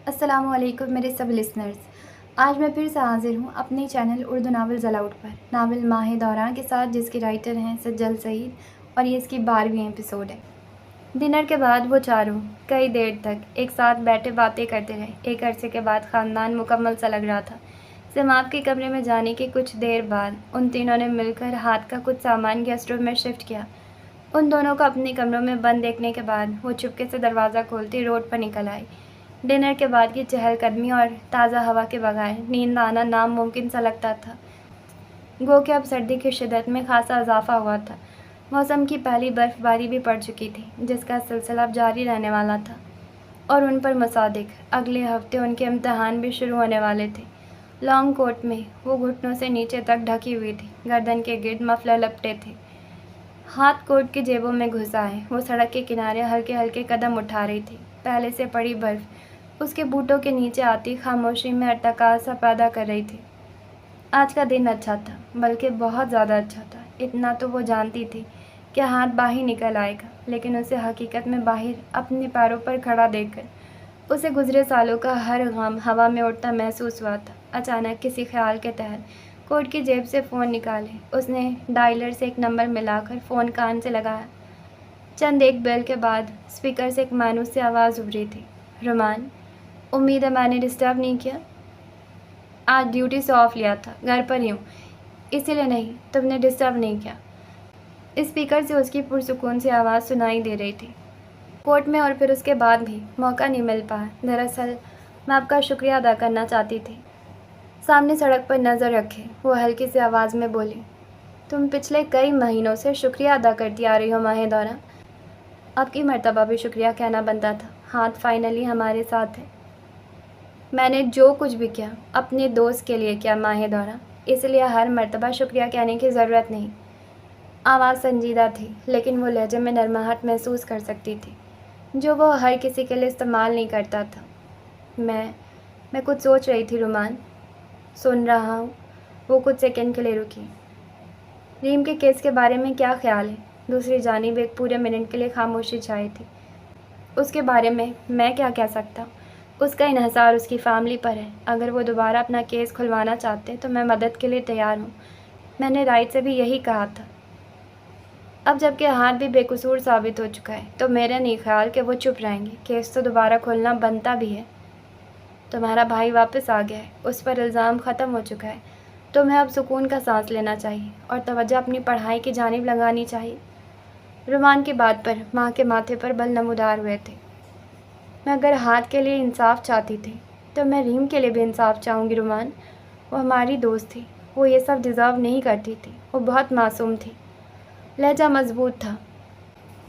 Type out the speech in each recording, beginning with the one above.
السلام علیکم میرے سب لسنرز. آج میں پھر سے حاضر ہوں اپنے چینل اردو ناول زلاؤٹ پر ناول ماہ دوران کے ساتھ، جس کی رائٹر ہیں سجل سعید، اور یہ اس کی 12ویں ایپیسوڈ ہے. ڈنر کے بعد وہ چاروں کئی دیر تک ایک ساتھ بیٹھے باتیں کرتے رہے. ایک عرصے کے بعد خاندان مکمل سا لگ رہا تھا. سماپ کے کمرے میں جانے کے کچھ دیر بعد ان تینوں نے مل کر ہاتھ کا کچھ سامان گیسٹ روم میں شفٹ کیا. ان دونوں کو اپنے کمروں میں بند دیکھنے کے بعد وہ چپکے سے دروازہ کھولتی روڈ پر نکل آئی. ڈنر کے بعد کی چہل قدمی اور تازہ ہوا کے بغیر نیند آنا ناممکن سا لگتا تھا. گو کہ اب سردی کی شدت میں خاصا اضافہ ہوا تھا. موسم کی پہلی برف باری بھی پڑ چکی تھی، جس کا سلسلہ اب جاری رہنے والا تھا، اور ان پر مصادق اگلے ہفتے ان کے امتحان بھی شروع ہونے والے تھے. لانگ کوٹ میں وہ گھٹنوں سے نیچے تک ڈھکی ہوئی تھی، گردن کے گرد مفلر لپٹے تھے، ہاتھ کوٹ کی جیبوں میں گھس آئے. وہ سڑک کے کنارے ہلکے ہلکے قدم اٹھا رہی تھی. پہلے سے پڑی برف اس کے بوٹوں کے نیچے آتی خاموشی میں ارتکاز سا پیدا کر رہی تھی. آج کا دن اچھا تھا، بلکہ بہت زیادہ اچھا تھا. اتنا تو وہ جانتی تھی کہ ہاتھ باہر نکل آئے گا، لیکن اسے حقیقت میں باہر اپنے پیروں پر کھڑا دیکھ کر اسے گزرے سالوں کا ہر غم ہوا میں اڑتا محسوس ہوا تھا. اچانک کسی خیال کے تحت کوٹ کی جیب سے فون نکالے. اس نے ڈائلر سے ایک نمبر ملا کر فون کان سے لگایا. چند ایک بیل کے بعد اسپیکر سے ایک مانوس سی آواز ابھری تھی. رومان، امید ہے میں نے ڈسٹرب نہیں کیا؟ آج ڈیوٹی سے آف لیا تھا، گھر پر ہی ہوں، اسی لیے نہیں، تم نے ڈسٹرب نہیں کیا. اسپیکر سے اس کی پرسکون سی آواز سنائی دے رہی تھی. کوٹ میں اور پھر اس کے بعد بھی موقع نہیں مل پایا. دراصل میں آپ کا شکریہ ادا کرنا چاہتی تھی. سامنے سڑک پر نظر رکھے وہ ہلکی سی آواز میں بولی. تم پچھلے کئی مہینوں سے شکریہ ادا کرتی آ رہی ہو ماہ دورہ. اب کی مرتبہ بھی شکریہ کہنا بنتا تھا. ہاتھ فائنلی ہمارے ساتھ ہے. میں نے جو کچھ بھی کیا اپنے دوست کے لیے کیا ماہ دورہ، اس لیے ہر مرتبہ شکریہ کہنے کی ضرورت نہیں. آواز سنجیدہ تھی، لیکن وہ لہجے میں نرماہٹ محسوس کر سکتی تھی، جو وہ ہر کسی کے لیے استعمال نہیں کرتا تھا. میں کچھ سوچ رہی تھی رومان. سن رہا ہوں. وہ کچھ سیکنڈ کے لیے رکی. ریم کے کیس کے بارے میں کیا خیال ہے؟ دوسری جانب ایک پورے منٹ کے لیے خاموشی چھائی تھی. اس کے بارے میں کیا کہہ سکتا ہوں؟ اس کا انحصار اس کی فیملی پر ہے. اگر وہ دوبارہ اپنا کیس کھلوانا چاہتے تو میں مدد کے لیے تیار ہوں. میں نے رائٹ سے بھی یہی کہا تھا. اب جب کہ ہاتھ بھی بے قصور ثابت ہو چکا ہے تو میرا نہیں خیال کہ وہ چپ رہیں گے. کیس تو دوبارہ کھولنا بنتا بھی ہے. تمہارا بھائی واپس آ گیا ہے، اس پر الزام ختم ہو چکا ہے. تمہیں اب سکون کا سانس لینا چاہیے اور توجہ اپنی پڑھائی کی جانب لگانی چاہیے. رومان کی بات پر ماں کے ماتھے پر بل نمودار ہوئے تھے. میں اگر ہاتھ کے لیے انصاف چاہتی تھی تو میں ریم کے لیے بھی انصاف چاہوں گی رومان. وہ ہماری دوست تھی. وہ یہ سب ڈیزرو نہیں کرتی تھی. وہ بہت معصوم تھی. لہجہ مضبوط تھا.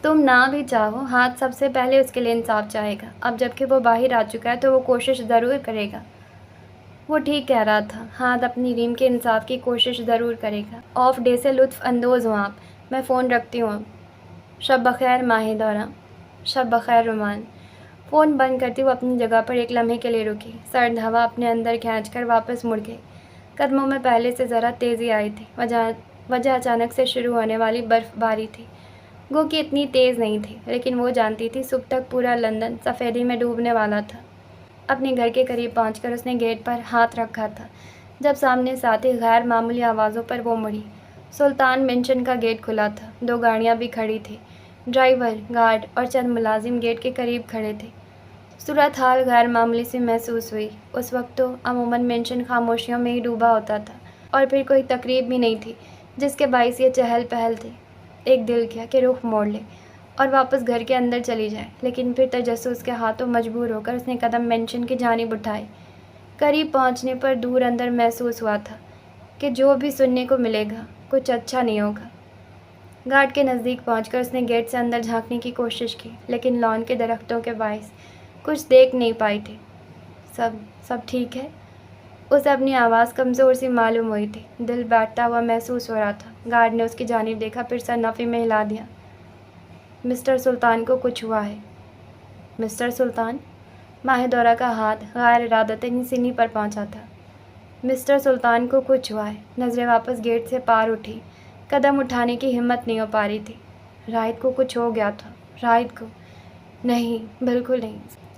تم نہ بھی چاہو، ہاتھ سب سے پہلے اس کے لیے انصاف چاہے گا. اب جب کہ وہ باہر آ چکا ہے تو وہ کوشش ضرور کرے گا. وہ ٹھیک کہہ رہا تھا. ہاتھ اپنی ریم کے انصاف کی کوشش ضرور کرے گا. آف ڈے سے لطف اندوز ہوں آپ. میں فون رکھتی ہوں. شب بخیر ماہ دورہ. شب بخیر رومان. فون بند کرتی وہ اپنی جگہ پر ایک لمحے کے لیے رکی. سرد ہوا اپنے اندر کھینچ کر واپس مڑ گئی. قدموں میں پہلے سے ذرا تیزی آئی تھی. وجہ اچانک سے شروع ہونے والی برف باری تھی. گو کہ اتنی تیز نہیں تھی، لیکن وہ جانتی تھی صبح تک پورا لندن سفیدی میں ڈوبنے والا تھا. اپنے گھر کے قریب پہنچ کر اس نے گیٹ پر ہاتھ رکھا تھا جب سامنے سے آتی غیر معمولی آوازوں پر وہ مڑی. سلطان مینشن کا گیٹ کھلا تھا. 2 گاڑیاں بھی کھڑی تھیں. ڈرائیور، گارڈ اور چند ملازم گیٹ کے قریب کھڑے تھے. صورتحال غیر معمولی سی محسوس ہوئی. اس وقت تو عموماً مینشن خاموشیوں میں ہی ڈوبا ہوتا تھا، اور پھر کوئی تقریب بھی نہیں تھی جس کے باعث یہ چہل پہل تھی. ایک دل کیا کہ رخ موڑ لے اور واپس گھر کے اندر چلی جائے، لیکن پھر تجسس کے ہاتھوں مجبور ہو کر اس نے قدم مینشن کی جانب اٹھائے. قریب پہنچنے پر دور اندر محسوس ہوا تھا کہ جو بھی سننے کو ملے گا کچھ اچھا نہیں ہوگا. گارڈ کے نزدیک پہنچ کر اس نے گیٹ سے اندر جھانکنے کی کوشش کی، لیکن لان کے درختوں کے باعث کچھ دیکھ نہیں پائی تھی. سب ٹھیک ہے؟ اسے اپنی آواز کمزور سی معلوم ہوئی تھی. دل بیٹھتا ہوا محسوس ہو رہا تھا. گارڈ نے اس کی جانب دیکھا، پھر سر نفی میں ہلا دیا. مسٹر سلطان کو کچھ ہوا ہے؟ مسٹر سلطان؟ ماہ دورہ کا ہاتھ غیر ارادتاً سینی پر پہنچا تھا. مسٹر سلطان کو کچھ ہوا ہے. نظریں واپس گیٹ سے پار اٹھی. قدم اٹھانے کی ہمت نہیں ہو پا رہی تھی. راحت کو کچھ ہو گیا تھا. راحت کو؟ نہیں، بالکل نہیں.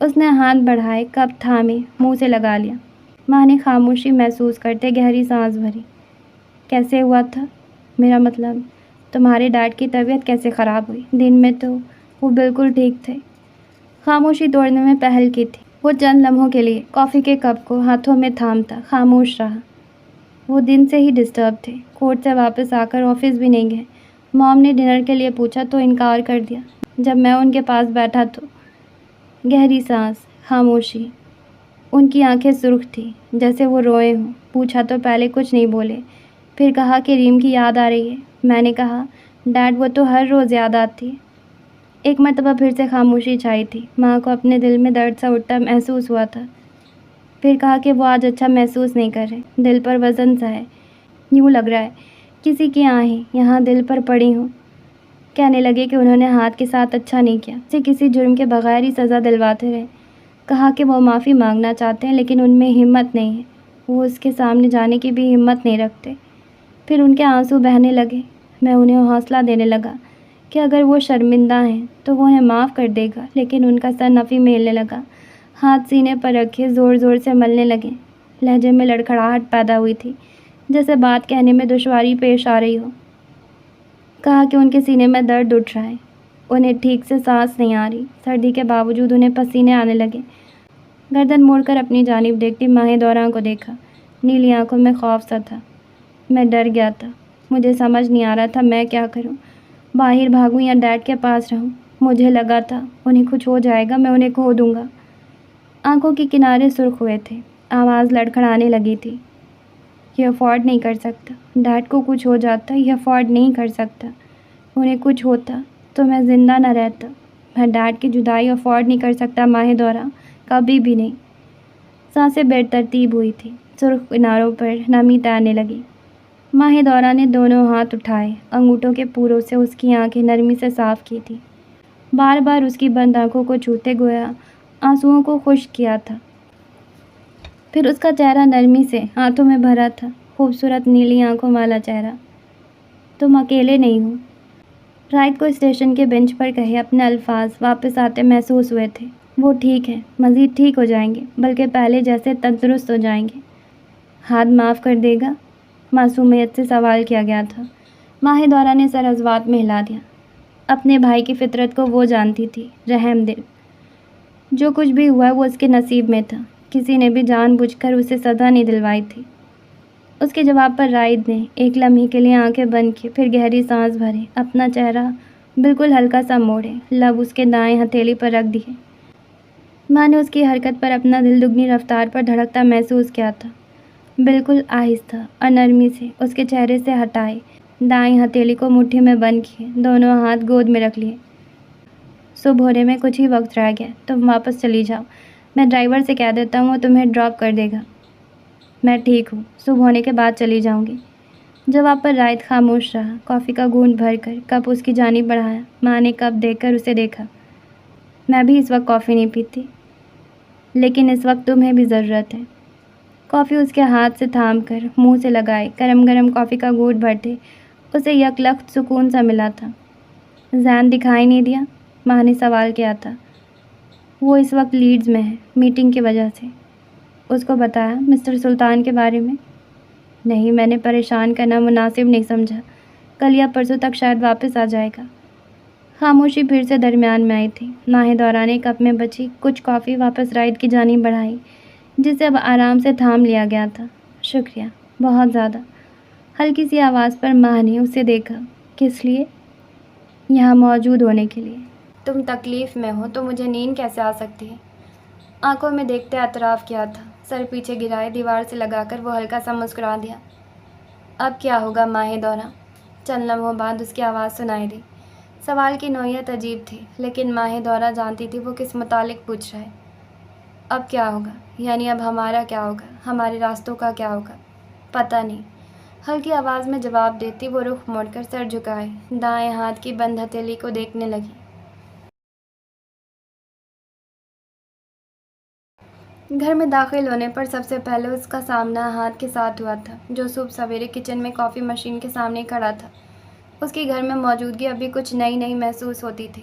اس نے ہاتھ بڑھائے، کپ تھامے، منہ سے لگا لیا۔ ماں نے خاموشی محسوس کرتے گہری سانس بھری۔ کیسے ہوا تھا؟ میرا مطلب تمہارے ڈیڈ کی طبیعت کیسے خراب ہوئی؟ دن میں تو وہ بالکل ٹھیک تھے۔ خاموشی توڑنے میں پہل کی تھی۔ وہ چند لمحوں کے لیے کافی کے کپ کو ہاتھوں میں تھامتا خاموش رہا۔ وہ دن سے ہی ڈسٹرب تھے، کورٹ سے واپس آ کر آفس بھی نہیں گئے۔ موم نے ڈنر کے لیے پوچھا تو انکار کر دیا۔ جب میں ان کے پاس بیٹھا تو گہری سانس، خاموشی۔ ان کی آنکھیں سرخ تھیں جیسے وہ روئے ہوں۔ پوچھا تو پہلے کچھ نہیں بولے، پھر کہا کہ ریم کی یاد آ رہی ہے۔ میں نے کہا ڈیڈ وہ تو ہر روز یاد آتی ہے۔ ایک مرتبہ پھر سے خاموشی چھائی تھی۔ ماں کو اپنے دل میں درد سا اٹھتا محسوس ہوا تھا۔ پھر کہا کہ وہ آج اچھا محسوس نہیں کر رہے، دل پر وزن سا ہے، یوں لگ رہا ہے کسی کی آہیں یہاں دل پر پڑی ہوں۔ کہنے لگے کہ انہوں نے ہاتھ کے ساتھ اچھا نہیں کیا، اسے کسی جرم کے بغیر ہی سزا دلواتے رہے۔ کہا کہ وہ معافی مانگنا چاہتے ہیں لیکن ان میں ہمت نہیں ہے، وہ اس کے سامنے جانے کی بھی ہمت نہیں رکھتے۔ پھر ان کے آنسو بہنے لگے۔ میں انہیں حوصلہ دینے لگا کہ اگر وہ شرمندہ ہیں تو وہ انہیں معاف کر دے گا، لیکن ان کا سر نفی میں ہلنے لگا، ہاتھ سینے پر رکھے زور زور سے ملنے لگے۔ لہجے میں لڑکھڑاہٹ پیدا ہوئی تھی، جیسے بات کہنے میں دشواری پیش آ رہی ہو۔ کہا کہ ان کے سینے میں درد اٹھ رہا ہے، انہیں ٹھیک سے سانس نہیں آ رہی، سردی کے باوجود انہیں پسینے آنے لگے۔ گردن موڑ کر اپنی جانب دیکھتی ماہی دوراں کو دیکھا۔ نیلی آنکھوں میں خوف سا تھا۔ میں ڈر گیا تھا، مجھے سمجھ نہیں آ رہا تھا میں کیا کروں، باہر بھاگوں یا ڈیڈ کے پاس رہوں۔ مجھے لگا تھا انہیں کچھ ہو جائے گا، میں انہیں کھو دوں گا۔ آنکھوں کے کنارے سرخ ہوئے تھے، آواز لڑکھڑانے لگی تھی۔ یہ افورڈ نہیں کر سکتا، ڈیڈ کو کچھ ہو جاتا، یہ افورڈ نہیں کر سکتا۔ انہیں کچھ ہوتا تو میں زندہ نہ رہتا۔ میں ڈیڈ کی جدائی افورڈ نہیں کر سکتا ماہی دوراں، کبھی بھی نہیں۔ سانسیں بے ترتیب ہوئی تھی، سرخ کناروں پر نمی تیرنے لگی۔ ماہی دوراں نے دونوں ہاتھ اٹھائے، انگوٹھوں کے پوروں سے اس کی آنکھیں نرمی سے صاف کی تھی، بار بار اس کی بند آنکھوں کو چھوتے گویا آنسوؤں کو خشک کیا تھا۔ پھر اس کا چہرہ نرمی سے ہاتھوں میں بھرا تھا، خوبصورت نیلی آنکھوں والا چہرہ۔ تم اکیلے نہیں ہو۔ رائت کو اسٹیشن کے بینچ پر کہے اپنے الفاظ واپس آتے محسوس ہوئے تھے۔ وہ ٹھیک ہے، مزید ٹھیک ہو جائیں گے، بلکہ پہلے جیسے تندرست ہو جائیں گے۔ ہاتھ معاف کر دے گا؟ معصومیت سے سوال کیا گیا تھا۔ ماہی دوراں نے سر عضوات میں ہلا دیا۔ اپنے بھائی کی فطرت کو وہ جانتی تھی، رحم دل۔ جو کچھ بھی ہوا وہ اس کے نصیب میں تھا، کسی نے بھی جان بوجھ کر اسے سزا نہیں دلوائی تھی۔ اس کے جواب پر رائد نے ایک لمحے کے لیے آنکھیں بند کی، پھر گہری سانس بھرے، اپنا چہرہ بالکل ہلکا سا موڑے، لب اس کے دائیں ہتھیلی پر رکھ دیے۔ ماں نے اس کی حرکت پر اپنا دل دگنی رفتار پر دھڑکتا محسوس کیا تھا۔ بالکل آہستہ اور نرمی سے اس کے چہرے سے ہٹائے، دائیں ہتھیلی کو مٹھی میں بند کیے، دونوں ہاتھ گود میں رکھ لیے۔ صبح ہونے میں کچھ ہی وقت رہ گیا، تم واپس چلی جاؤ، میں ڈرائیور سے کہہ دیتا ہوں وہ تمہیں ڈراپ کر دے گا۔ میں ٹھیک ہوں، صبح ہونے کے بعد چلی جاؤں گی۔ جواب پر رائد خاموش رہا، کافی کا گھونٹ بھر کر کپ اس کی جانب بڑھایا۔ ماں نے کپ دیکھ کر اسے دیکھا۔ میں بھی اس وقت کافی نہیں پیتی، لیکن اس وقت تمہیں بھی ضرورت ہے۔ کافی اس کے ہاتھ سے تھام کر منہ سے لگائے، گرم گرم کافی کا گھونٹ بھرتے اسے یک لخت سکون سا ملا تھا۔ زین دکھائی نہیں دیا؟ ماں نے سوال کیا تھا۔ وہ اس وقت لیڈز میں ہے، میٹنگ کی وجہ سے۔ اس کو بتایا مسٹر سلطان کے بارے میں؟ نہیں، میں نے پریشان کرنا مناسب نہیں سمجھا، کل یا پرسوں تک شاید واپس آ جائے گا۔ خاموشی پھر سے درمیان میں آئی تھی۔ ماہی دوراں نے کپ میں بچی کچھ کافی واپس رائد کی جانب بڑھائی، جسے اب آرام سے تھام لیا گیا تھا۔ شکریہ، بہت زیادہ۔ ہلکی سی آواز پر ماں نے اسے دیکھا۔ کس لیے؟ یہاں موجود ہونے کے لیے۔ تم تکلیف میں ہو تو مجھے نیند کیسے آ سکتی ہے؟ آنکھوں میں دیکھتے اعتراف کیا تھا، سر پیچھے گرائے دیوار سے لگا کر وہ ہلکا سا مسکرا دیا۔ اب کیا ہوگا ماہی دوراں؟ چند لمحوں بعد اس کی آواز سنائی دی۔ سوال کی نوعیت عجیب تھی، لیکن ماہی دوراں جانتی تھی وہ کس متعلق پوچھ رہا ہے۔ اب کیا ہوگا؟ یعنی اب ہمارا کیا ہوگا، ہمارے راستوں کا کیا ہوگا؟ پتہ نہیں، ہلکی آواز میں جواب دیتی وہ رخ موڑ کر سر جھکائے دائیں ہاتھ کی بند ہتھیلی کو دیکھنے لگی۔ گھر میں داخل ہونے پر سب سے پہلے اس کا سامنا ہاتھ کے ساتھ ہوا تھا، جو صبح سویرے کچن میں کافی مشین کے سامنے کھڑا تھا۔ اس کی گھر میں موجودگی ابھی کچھ نئی نئی محسوس ہوتی تھی۔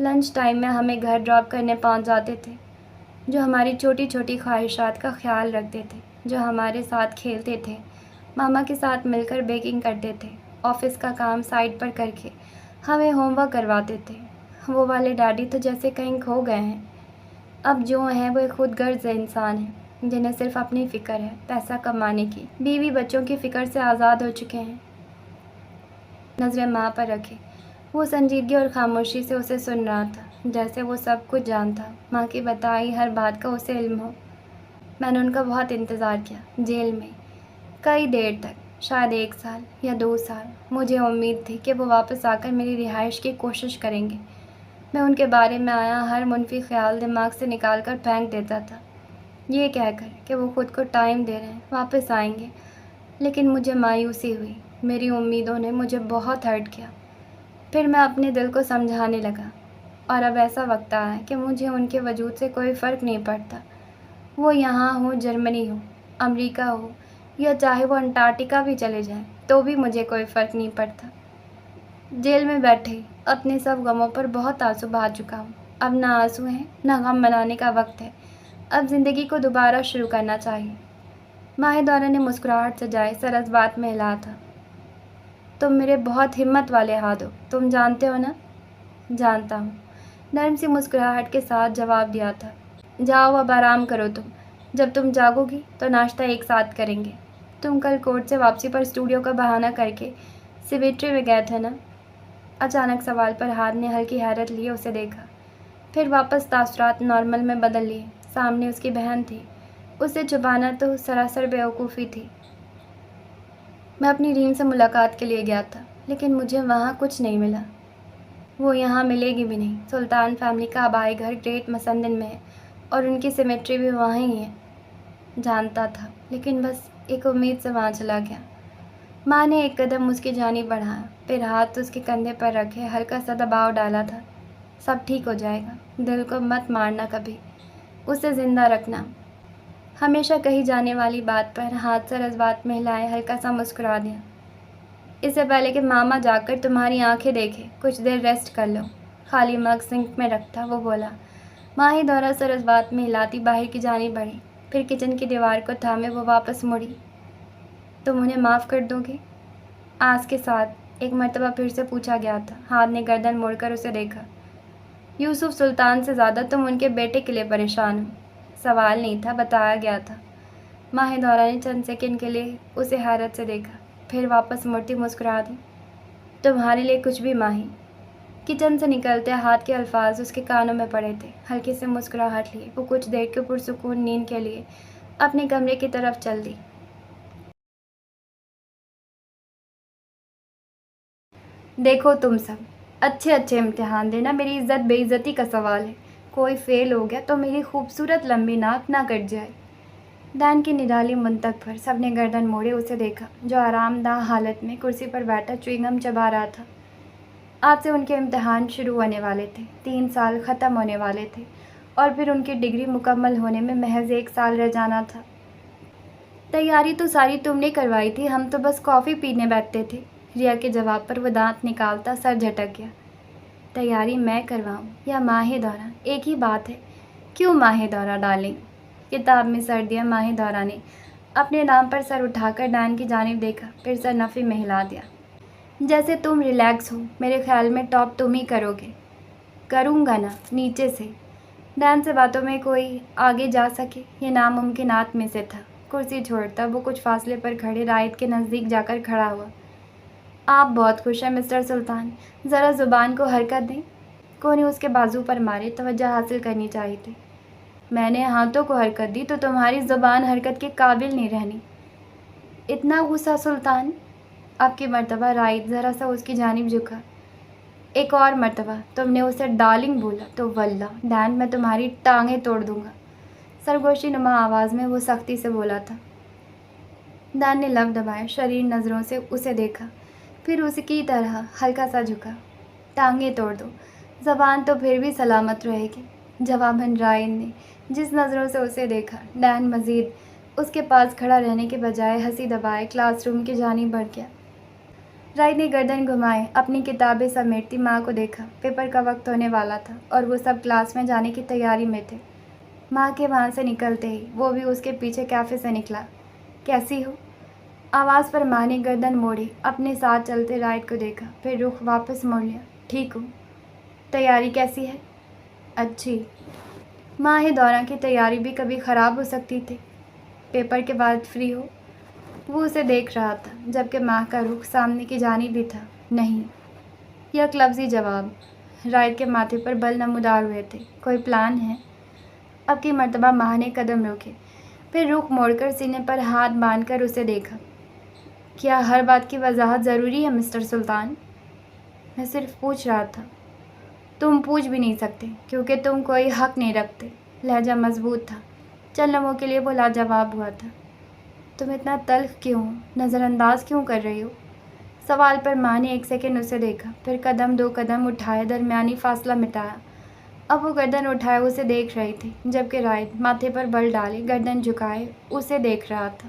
لنچ ٹائم میں ہمیں گھر ڈراپ کرنے پہنچ جاتے تھے، جو ہماری چھوٹی چھوٹی خواہشات کا خیال رکھتے تھے، جو ہمارے ساتھ کھیلتے تھے، ماما کے ساتھ مل کر بیکنگ کرتے تھے، آفس کا کام سائٹ پر کر کے ہمیں ہوم ورک کرواتے تھے۔ وہ والے ڈیڈی تو جیسے کہیں کھو گئے ہیں، اب جو ہیں وہ خود غرض انسان ہیں جنہیں صرف اپنی فکر ہے پیسہ کمانے کی، بیوی بچوں کی فکر سے آزاد ہو چکے ہیں۔ نظریں ماں پر رکھے، وہ سنجیدگی اور خاموشی سے اسے سن رہا تھا، جیسے وہ سب کچھ جانتا، ماں کی بتائی ہر بات کا اسے علم ہو۔ میں نے ان کا بہت انتظار کیا، جیل میں کئی دیر تک، شاید 1 سال یا 2 سال۔ مجھے امید تھی کہ وہ واپس آ کر میری رہائش کی کوشش کریں گے۔ میں ان کے بارے میں آیا ہر منفی خیال دماغ سے نکال کر پھینک دیتا تھا، یہ کہہ کر کہ وہ خود کو ٹائم دے رہے ہیں، واپس آئیں گے۔ لیکن مجھے مایوسی ہوئی، میری امیدوں نے مجھے بہت ہرٹ کیا۔ پھر میں اپنے دل کو سمجھانے لگا، اور اب ایسا وقت آیا ہے کہ مجھے ان کے وجود سے کوئی فرق نہیں پڑتا۔ وہ یہاں ہو، جرمنی ہو، امریکہ ہو، یا چاہے وہ انٹارکٹیکا بھی چلے جائیں تو بھی مجھے کوئی فرق نہیں پڑتا۔ جیل میں بیٹھے اپنے سب غموں پر بہت آنسو بہا چکا ہوں۔ اب نہ آنسو ہیں نہ غم منانے کا وقت ہے، اب زندگی کو دوبارہ شروع کرنا چاہیے۔ ماہیدورہ نے مسکراہٹ سجائے سر اس بات میں ہلا تھا۔ تم میرے بہت ہمت والے ہاتھ ہو، تم جانتے ہو نا؟ جانتا ہوں، نرم سی مسکراہٹ کے ساتھ جواب دیا تھا۔ جاؤ اب آرام کرو تم، جب تم جاگو گی تو ناشتہ ایک ساتھ کریں گے۔ تم کل کورٹ سے واپسی پر اسٹوڈیو کا بہانہ کر کے سیمیٹری میں گئے تھے نا؟ اچانک سوال پر ہاتھ نے ہلکی حیرت لیے اسے دیکھا، پھر واپس تاثرات نارمل میں بدل لیے۔ سامنے اس کی بہن تھی، اسے چھپانا تو سراسر بیوقوفی تھی۔ میں اپنی ریم سے ملاقات کے لیے گیا تھا، لیکن مجھے وہاں کچھ نہیں ملا۔ وہ یہاں ملے گی بھی نہیں۔ سلطان فیملی کا آبائی گھر گریٹ مسندن میں ہے، اور ان کی سیمیٹری بھی وہاں ہی ہے۔ جانتا تھا، لیکن بس ایک امید سے وہاں چلا گیا۔ ماں نے ایک قدم اس کی جانب بڑھایا، پھر ہاتھ اس کے کندھے پر رکھے ہلکا سا دباؤ ڈالا تھا۔ سب ٹھیک ہو جائے گا، دل کو مت مارنا کبھی، اسے زندہ رکھنا۔ ہمیشہ کہی جانے والی بات پر ہاتھ سر اس بات میں ہلائے ہلکا سا مسکرا دیا۔ اس سے پہلے کہ ماما جا کر تمہاری آنکھیں دیکھے، کچھ دیر ریسٹ کر لو۔ خالی مگ سنک میں رکھتا وہ بولا۔ ماہیدورہ سر اس بات میں ہلاتی باہر کی جانب بڑھی، پھر کچن کی دیوار کو تھامے وہ واپس مڑی۔ تم انہیں معاف کر دو گے؟ آس کے ساتھ ایک مرتبہ پھر سے پوچھا گیا تھا۔ ہاتھ نے گردن موڑ کر اسے دیکھا۔ یوسف سلطان سے زیادہ تم ان کے بیٹے کے لیے پریشان ہو۔ سوال نہیں تھا، بتایا گیا تھا۔ ماہیدورہ نے چند سیکنڈ کے لیے اسے حیرت سے دیکھا، پھر واپس مڑتی مسکرا دی۔ تمہارے لیے کچھ بھی ماہی۔ کچن سے نکلتے ہاتھ کے الفاظ اس کے کانوں میں پڑے تھے۔ ہلکی سے مسکراہٹ لیے وہ کچھ دیر کے پرسکون نیند کے لیے اپنے کمرے کی طرف چل دی۔ دیکھو تم سب، اچھے اچھے امتحان دینا میری عزت بے عزتی کا سوال ہے۔ کوئی فیل ہو گیا تو میری خوبصورت لمبی ناک نہ کٹ جائے۔ دان کی نرالی منطق پر سب نے گردن موڑے اسے دیکھا، جو آرام دہ حالت میں کرسی پر بیٹھا چوئنگم چبا رہا تھا۔ آج سے ان کے امتحان شروع ہونے والے تھے، 3 سال ختم ہونے والے تھے، اور پھر ان کی ڈگری مکمل ہونے میں محض 1 سال رہ جانا تھا۔ تیاری تو ساری تم نے کروائی تھی، ہم تو بس کافی پینے بیٹھتے تھے۔ ریا کے جواب پر وہ دانت نکالتا سر جھٹک گیا۔ تیاری میں کرواؤں یا ماہیدورہ، ایک ہی بات ہے۔ کیوں ماہیدورہ ڈارلنگ؟ کتاب میں سر دیا ماہیدورہ نے اپنے نام پر سر اٹھا کر ڈان کی جانب دیکھا، پھر سر نفی میں ہلا دیا۔ جیسے تم ریلیکس ہو، میرے خیال میں ٹاپ تم ہی کرو گے۔ کروں گا نا، نیچے سے۔ ڈان سے باتوں میں کوئی آگے جا سکے یہ ناممکنات میں سے تھا۔ کرسی چھوڑتا وہ کچھ فاصلے پر کھڑے رائد کے نزدیک جا کر کھڑا ہوا۔ آپ بہت خوش ہیں مسٹر سلطان، ذرا زبان کو حرکت دیں۔ کوئی نے اس کے بازو پر مارے توجہ حاصل کرنی چاہیے تھی۔ میں نے ہاتھوں کو حرکت دی تو تمہاری زبان حرکت کے قابل نہیں رہنی۔ اتنا غصہ سلطان؟ اب کی مرتبہ رائد ذرا سا اس کی جانب جھکا۔ ایک اور مرتبہ تم نے اسے ڈارلنگ بولا تو واللہ ڈان میں تمہاری ٹانگیں توڑ دوں گا، سرگوشی نما آواز میں وہ سختی سے بولا تھا۔ ڈان نے لب دبائے شریر نظروں سے اسے دیکھا، پھر اس کی طرح ہلکا سا جھکا۔ ٹانگیں توڑ دو، زبان تو پھر بھی سلامت رہے گی، جواباً رائد نے جس نظروں سے اسے دیکھا۔ ڈان مزید اس کے پاس کھڑا رہنے کے بجائے ہنسی دبائے کلاس روم کی جانب بڑھ گیا۔ رائی نے گردن گھمائے اپنی کتابیں سمیٹتی ماں کو دیکھا۔ پیپر کا وقت ہونے والا تھا اور وہ سب کلاس میں جانے کی تیاری میں تھے۔ ماں کے وہاں سے نکلتے ہی وہ بھی اس کے پیچھے کیفے سے نکلا۔ کیسی ہو؟ آواز پر ماں نے گردن موڑی، اپنے ساتھ چلتے رائٹ کو دیکھا، پھر رخ واپس موڑ لیا۔ ٹھیک ہوں۔ تیاری کیسی ہے؟ اچھی۔ ماہ دورہ کی تیاری بھی کبھی خراب ہو سکتی تھی۔ پیپر کے بعد فری ہو؟ وہ اسے دیکھ رہا تھا جبکہ ماہ کا رخ سامنے کی جانب بھی تھا۔ نہیں، یک لفظی جواب۔ رائٹ کے ماتھے پر بل نمودار ہوئے تھے۔ کوئی پلان ہے؟ اب کی مرتبہ ماہ نے قدم روکے، پھر رخ موڑ کر سینے پر ہاتھ باندھ کر اسے دیکھا۔ کیا ہر بات کی وضاحت ضروری ہے مسٹر سلطان؟ میں صرف پوچھ رہا تھا۔ تم پوچھ بھی نہیں سکتے کیونکہ تم کوئی حق نہیں رکھتے۔ لہجہ مضبوط تھا، چند لمحوں کے لیے وہ لاجواب ہوا تھا۔ تم اتنا تلخ کیوں ہو؟ نظر انداز کیوں کر رہی ہو؟ سوال پر ماں نے ایک سیکنڈ اسے دیکھا، پھر دو قدم اٹھائے درمیانی فاصلہ مٹایا۔ اب وہ گردن اٹھائے اسے دیکھ رہی تھی جبکہ رائٹ ماتھے پر بل ڈالے گردن جھکائے اسے دیکھ رہا تھا۔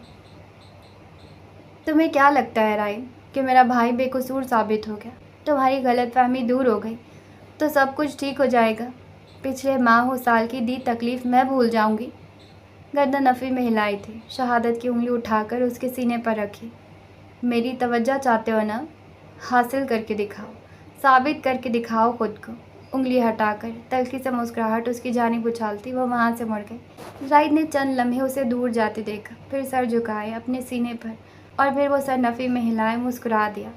تمہیں کیا لگتا ہے رائٹ کہ میرا بھائی بے قصور ثابت ہو گیا؟ تمہاری غلط فہمی دور ہو گئی تو سب کچھ ٹھیک ہو جائے گا؟ پچھلے ماہ و سال کی دی تکلیف میں بھول جاؤں گی؟ گردن نفی میں ہلائی تھی، شہادت کی انگلی اٹھا کر اس کے سینے پر رکھی۔ میری توجہ چاہتے ہو نا؟ حاصل کر کے دکھاؤ، ثابت کر کے دکھاؤ خود کو۔ انگلی ہٹا کر تلخی سے مسکراہٹ اس کی جانب اچھالتی وہ وہاں سے مڑ گئی۔ رائٹ نے چند لمحے اسے دور جاتے دیکھا، پھر سر جھکائے اپنے سینے پر اور پھر وہ سر نفی میں ہلائے مسکرا دیا۔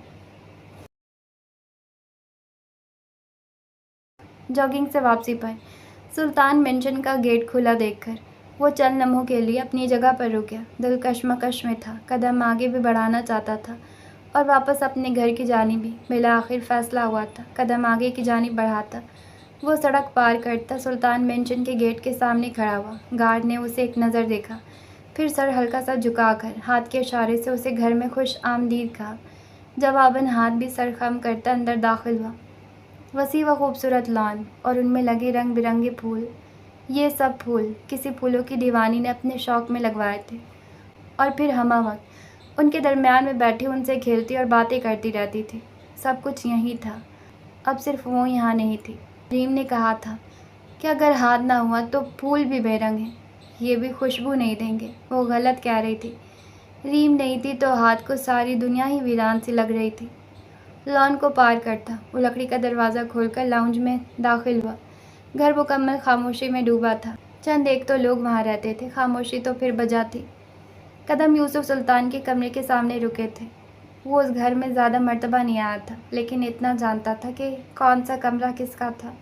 جاگنگ سے واپسی پر سلطان مینشن کا گیٹ کھلا دیکھ کر وہ چند لمحوں کے لیے اپنی جگہ پر رک گیا۔ دل کشمکش میں تھا، قدم آگے بھی بڑھانا چاہتا تھا اور واپس اپنے گھر کی جانب بھی۔ بالآخر فیصلہ ہوا تھا، قدم آگے کی جانب بڑھاتا وہ سڑک پار کرتا سلطان مینشن کے گیٹ کے سامنے کھڑا ہوا۔ گارڈ نے اسے ایک نظر دیکھا، پھر سر ہلکا سا جھکا کر ہاتھ کے اشارے سے اسے گھر میں خوش آمدید کہا۔ جواباً ہاتھ بھی سر خم کرتا اندر داخل ہوا۔ وسیع و خوبصورت لان اور ان میں لگے رنگ برنگے پھول، یہ سب پھول کسی پھولوں کی دیوانی نے اپنے شوق میں لگوائے تھے اور پھر ہمہ وقت ان کے درمیان میں بیٹھی ان سے کھیلتی اور باتیں کرتی رہتی تھی۔ سب کچھ یہیں تھا، اب صرف وہ یہاں نہیں تھی۔ ریم نے کہا تھا کہ اگر ہاتھ نہ ہوا تو پھول بھی بے رنگ ہیں، یہ بھی خوشبو نہیں دیں گے۔ وہ غلط کہہ رہی تھی۔ ریم نہیں تھی تو ہاتھ کو ساری دنیا ہی ویران سی لگ رہی تھی۔ لان کو پار کرتا وہ لکڑی کا دروازہ کھول کر لاؤنج میں داخل ہوا۔ گھر مکمل خاموشی میں ڈوبا تھا، چند ایک تو لوگ وہاں رہتے تھے، خاموشی تو پھر بجا تھی۔ قدم یوسف سلطان کے کمرے کے سامنے رکے تھے۔ وہ اس گھر میں زیادہ مرتبہ نہیں آیا تھا لیکن اتنا جانتا تھا کہ کون سا کمرہ کس کا تھا۔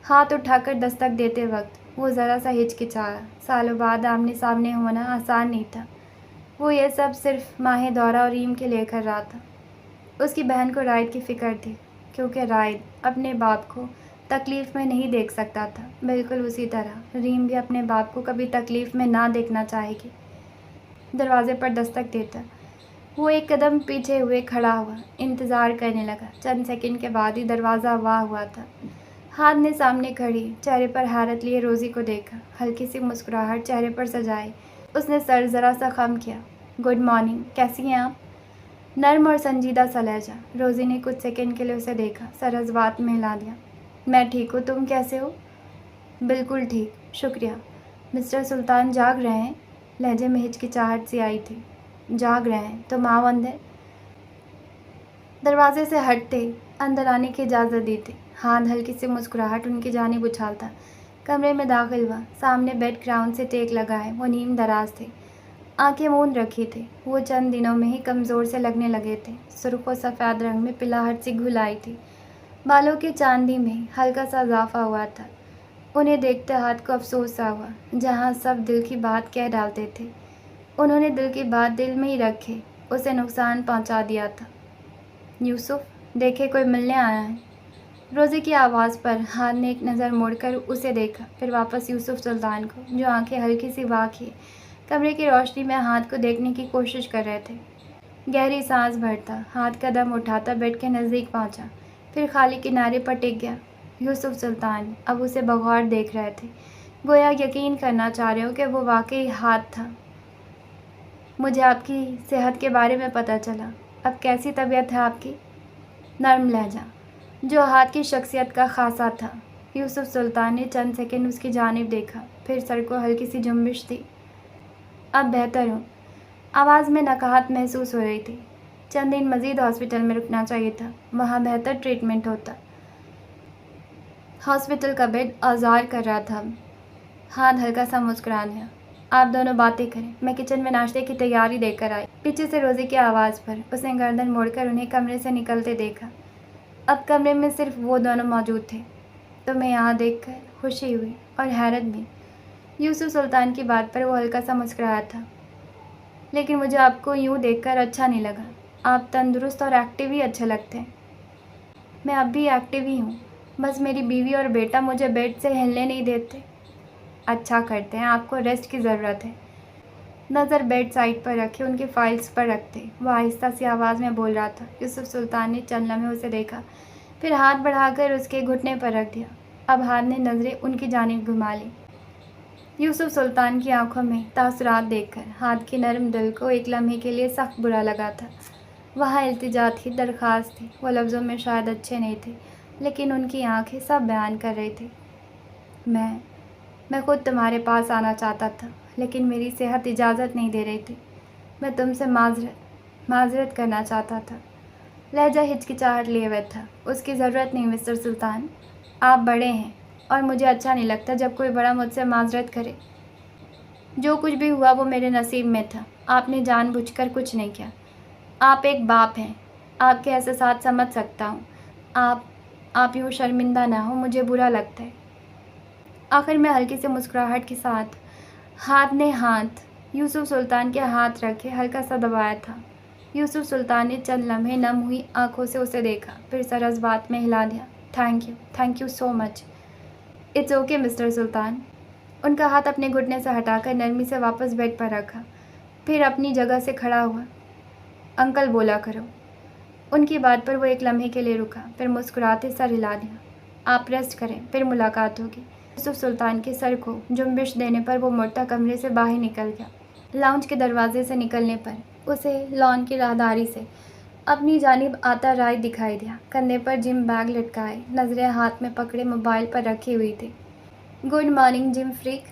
ہاتھ اٹھا کر دستک دیتے وقت وہ ذرا سا ہچکچایا۔ سالوں بعد آمنے سامنے ہونا آسان نہیں تھا۔ وہ یہ سب صرف ماہ دورہ اور ریم کے لیے کر رہا تھا۔ اس کی بہن کو رائٹ کی فکر تھی کیونکہ رائٹ اپنے باپ کو تکلیف میں نہیں دیکھ سکتا تھا، بالکل اسی طرح ریم بھی اپنے باپ کو کبھی تکلیف میں نہ دیکھنا چاہے گی۔ دروازے پر دستک دیتا وہ ایک قدم پیچھے ہوئے کھڑا ہوا، انتظار کرنے لگا۔ چند سیکنڈ کے بعد ہی دروازہ واہ ہوا تھا۔ ہاتھ نے سامنے کھڑی چہرے پر حیرت لیے روزی کو دیکھا، ہلکی سی مسکراہٹ چہرے پر سجائی۔ اس نے سر ذرا سا خم کیا۔ گڈ مارننگ، کیسی ہیں آپ؟ نرم اور سنجیدہ سا لہجہ۔ روزی نے کچھ سیکنڈ کے لیے اسے دیکھا، سر حضبات میں ہلا دیا۔ میں ٹھیک ہوں، تم کیسے ہو؟ بالکل ٹھیک، شکریہ۔ مسٹر سلطان جاگ رہے ہیں؟ لہجے میں ہچکچاہٹ سی آئی تھی۔ جاگ رہے ہیں تو ماں اندر؟ دروازے سے ہٹتے اندر آنے کی اجازت دی تھی۔ ہاتھ ہلکی سی مسکراہٹ ان کی جانب اچھالتا کمرے میں داخل ہوا۔ سامنے بیڈ گراؤنڈ سے ٹیک لگائے وہ نیم دراز تھے، آنکھیں موند رکھی تھی۔ وہ چند دنوں میں ہی کمزور سے لگنے لگے تھے۔ سرخ و سفید رنگ میں پلاہٹ سی گھل آئی تھی، بالوں کی چاندی میں ہلکا سا اضافہ ہوا تھا۔ انہیں دیکھتے ہاتھ کو افسوس سا ہوا، جہاں سب دل کی بات کہہ ڈالتے تھے انہوں نے دل کی بات دل میں ہی رکھے اسے نقصان پہنچا دیا تھا۔ یوسف، دیکھے کوئی ملنے آیا ہے؟ روزی کی آواز پر ہاتھ نے ایک نظر موڑ کر اسے دیکھا، پھر واپس یوسف سلطان کو جو آنکھیں ہلکی سی واہ کیے کمرے کی روشنی میں ہاتھ کو دیکھنے کی کوشش کر رہے تھے۔ گہری سانس بھرتا ہاتھ قدم اٹھاتا بیڈ کے نزدیک پہنچا، پھر خالی کنارے پر ٹک گیا۔ یوسف سلطان اب اسے بغور دیکھ رہے تھے، گویا یقین کرنا چاہ رہے ہو کہ وہ واقعی ہاتھ تھا۔ مجھے آپ کی صحت کے بارے میں پتہ چلا، اب کیسی طبیعت ہے آپ کی؟ نرم لہجہ جو ہاتھ کی شخصیت کا خاصا تھا۔ یوسف سلطان نے چند سیکنڈ اس کی جانب دیکھا، پھر سر کو ہلکی سی جنبش دی۔ اب بہتر ہوں۔ آواز میں نکہت محسوس ہو رہی تھی۔ چند دن مزید ہاسپٹل میں رکنا چاہیے تھا، وہاں بہتر ٹریٹمنٹ ہوتا۔ ہاسپٹل کا بیڈ آزار کر رہا تھا۔ ہاتھ ہلکا سا مسکرا دیا۔ آپ دونوں باتیں کریں، میں کچن میں ناشتے کی تیاری دے کر آئی۔ پیچھے سے روزی کی آواز پر اس نے گردن موڑ کر انہیں کمرے سے نکلتے دیکھا۔ اب کمرے میں صرف وہ دونوں موجود تھے۔ تمہیں یہاں دیکھ کر خوشی ہوئی اور حیرت بھی۔ یوسف سلطان کی بات پر وہ ہلکا سا مسکرایا تھا۔ لیکن مجھے آپ کو یوں دیکھ کر اچھا نہیں لگا۔ آپ تندرست اور ایکٹیو ہی اچھے لگتے ہیں۔ میں اب بھی ایکٹیو ہی ہوں، بس میری بیوی اور بیٹا مجھے بیڈ سے ہلنے نہیں دیتے۔ اچھا کرتے ہیں، آپ کو ریسٹ کی ضرورت ہے۔ نظر بیڈ سائڈ پر رکھے ان کی فائلز پر رکھتے وہ آہستہ سی آواز میں بول رہا تھا۔ یوسف سلطان نے چند لمحے اسے دیکھا، پھر ہاتھ بڑھا کر اس کے گھٹنے پر رکھ دیا۔ اب ہاتھ نے نظریں ان کی جانب گھما لی۔ یوسف سلطان کی آنکھوں میں تاثرات دیکھ کر ہاتھ کی نرم دل کو ایک لمحے کے لیے سخت برا لگا تھا۔ وہاں التجا تھی، درخواست تھی۔ وہ لفظوں میں شاید اچھے نہیں تھے، لیکن ان کی آنکھیں سب بیان کر رہی تھی۔ میں خود تمہارے پاس آنا چاہتا تھا، لیکن میری صحت اجازت نہیں دے رہی تھی۔ میں تم سے معذرت کرنا چاہتا تھا۔ لہجہ ہچکچاہٹ لیے ہوئے تھا۔ اس کی ضرورت نہیں مسٹر سلطان، آپ بڑے ہیں اور مجھے اچھا نہیں لگتا جب کوئی بڑا مجھ سے معذرت کرے۔ جو کچھ بھی ہوا وہ میرے نصیب میں تھا، آپ نے جان بوجھ کر کچھ نہیں کیا۔ آپ ایک باپ ہیں، آپ کے احساسات سمجھ سکتا ہوں۔ آپ یوں شرمندہ نہ ہو، مجھے برا لگتا ہے۔ آخر میں ہلکی سے مسکراہٹ کے ساتھ ہاتھ یوسف سلطان کے ہاتھ رکھے ہلکا سا دبایا تھا۔ یوسف سلطان نے چند لمحے نم ہوئی آنکھوں سے اسے دیکھا، پھر سر اس بات میں ہلا دیا۔ Thank you so much. It's okay mister Sultan. ان کا ہاتھ اپنے گھٹنے سے ہٹا کر نرمی سے واپس بیڈ پر رکھا، پھر اپنی جگہ سے کھڑا ہوا۔ انکل بولا کرو۔ ان کی بات پر وہ ایک لمحے کے لیے رکا، پھر مسکراتے سر ہلا دیا۔ آپ ریسٹ کریں، پھر ملاقات ہوگی۔ یوسف سلطان کے سر کو جنبش دینے پر وہ مڑتا کمرے سے باہر نکل گیا۔ لاؤنج کے دروازے سے نکلنے پر اسے لان کی راہداری سے اپنی جانب آتا رائے دکھائی دیا، کندھے پر جم بیگ لٹکائے، نظریں ہاتھ میں پکڑے موبائل پر رکھی ہوئی تھی۔ گڈ مارننگ جم فریک۔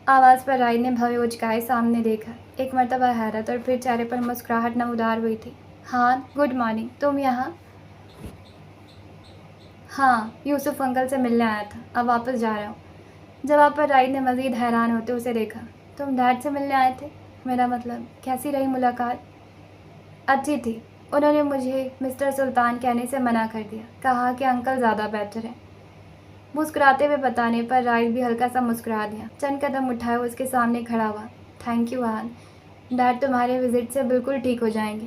آواز پر رائے نے بھویں اچکائے سامنے دیکھا۔ ایک مرتبہ حیرت اور پھر چہرے پر مسکراہٹ نمودار ہوئی تھی۔ ہاں گڈ مارننگ، تم یہاں؟ ہاں، یوسف انکل سے ملنے آیا تھا، اب واپس جا رہا ہوں۔ جواب پر رائے نے مزید حیران ہوتے اسے دیکھا۔ تم ڈیڈ سے ملنے آئے تھے؟ میرا مطلب کیسی رہی ملاقات؟ اچھی تھی، انہوں نے مجھے مسٹر سلطان کہنے سے منع کر دیا، کہا کہ انکل زیادہ بہتر ہے۔ مسکراتے ہوئے بتانے پر رائے بھی ہلکا سا مسکرا دیا۔ چند قدم اٹھائے وہ اس کے سامنے کھڑا ہوا۔ تھینک یو آہن، ڈیڈ تمہارے وزٹ سے بالکل ٹھیک ہو جائیں گے۔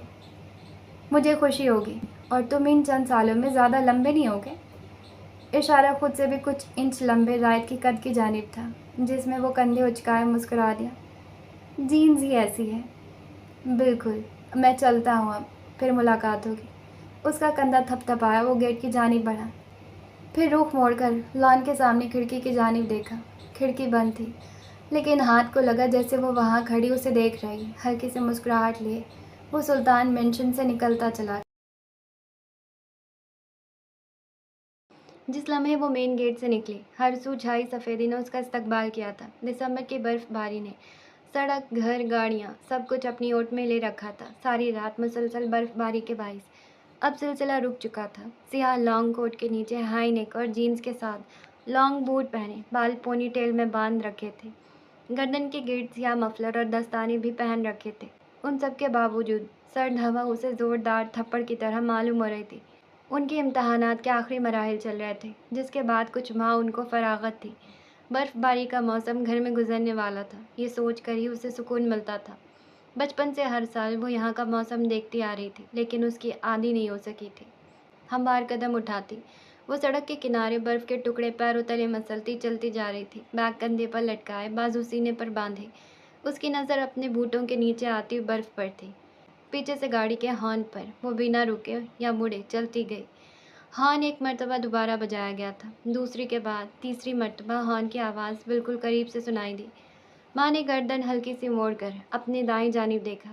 مجھے خوشی ہوگی، اور تم ان چند سالوں میں زیادہ لمبے نہیں ہوگے۔ اشارہ خود سے بھی کچھ انچ لمبے رائے کی قد کی جانب تھا، جس میں وہ کندھے اچکائے مسکرا دیا۔ جینز ہی ایسی ہے۔ بالکل، میں چلتا ہوں اب، پھر ملاقات ہوگی۔ اس کا کندھا تھپ تھپایا، وہ گیٹ کی جانب بڑھا، پھر رخ موڑ کر لان کے سامنے کھڑکی کی جانب دیکھا۔ کھڑکی بند تھی، لیکن ہاتھ کو لگا جیسے وہ وہاں کھڑی اسے دیکھ رہی۔ ہلکی سے مسکراہٹ لیے وہ سلطان مینشن سے نکلتا چلا گیا۔ جس لمحے وہ مین گیٹ سے نکلی، ہر سو چھائی سفیدی نے اس کا استقبال کیا تھا۔ دسمبر کی برف باری نے سڑک، گھر، گاڑیاں، سب کچھ اپنی اوٹ میں لے رکھا تھا۔ ساری رات مسلسل برف باری کے باعث اب سلسلہ رک چکا تھا۔ سیاہ لانگ کوٹ کے نیچے ہائی نیک اور جینز کے ساتھ لانگ بوٹ پہنے، بال پونی ٹیل میں باندھ رکھے تھے، گردن کے گرد سیاہ مفلر اور دستانے بھی پہن رکھے تھے۔ ان سب کے باوجود سرد ہوا اسے زوردار تھپڑ کی طرح معلوم ہو رہی تھی۔ ان کے امتحانات کے آخری مراحل چل رہے تھے، جس کے بعد کچھ ماہ ان کو فراغت تھی۔ برف باری کا موسم گھر میں گزرنے والا تھا، یہ سوچ کر ہی اسے سکون ملتا تھا۔ بچپن سے ہر سال وہ یہاں کا موسم دیکھتی آ رہی تھی، لیکن اس کی عادی نہیں ہو سکی تھی۔ ہموار قدم اٹھاتی وہ سڑک کے کنارے برف کے ٹکڑے پیروں تلے مسلتی چلتی جا رہی تھی، بیگ کندھے پر لٹکائے، بازو سینے پر باندھے۔ اس کی نظر اپنے بوٹوں کے نیچے آتی ہوئی برف پر تھی۔ پیچھے سے گاڑی کے ہارن پر وہ بنا رکے یا مڑے چلتی گئی۔ ہارن ایک مرتبہ دوبارہ بجایا گیا تھا، دوسری کے بعد تیسری مرتبہ ہارن کی آواز بالکل قریب سے سنائی دی۔ ماں نے گردن ہلکی سی موڑ کر اپنے دائیں جانب دیکھا۔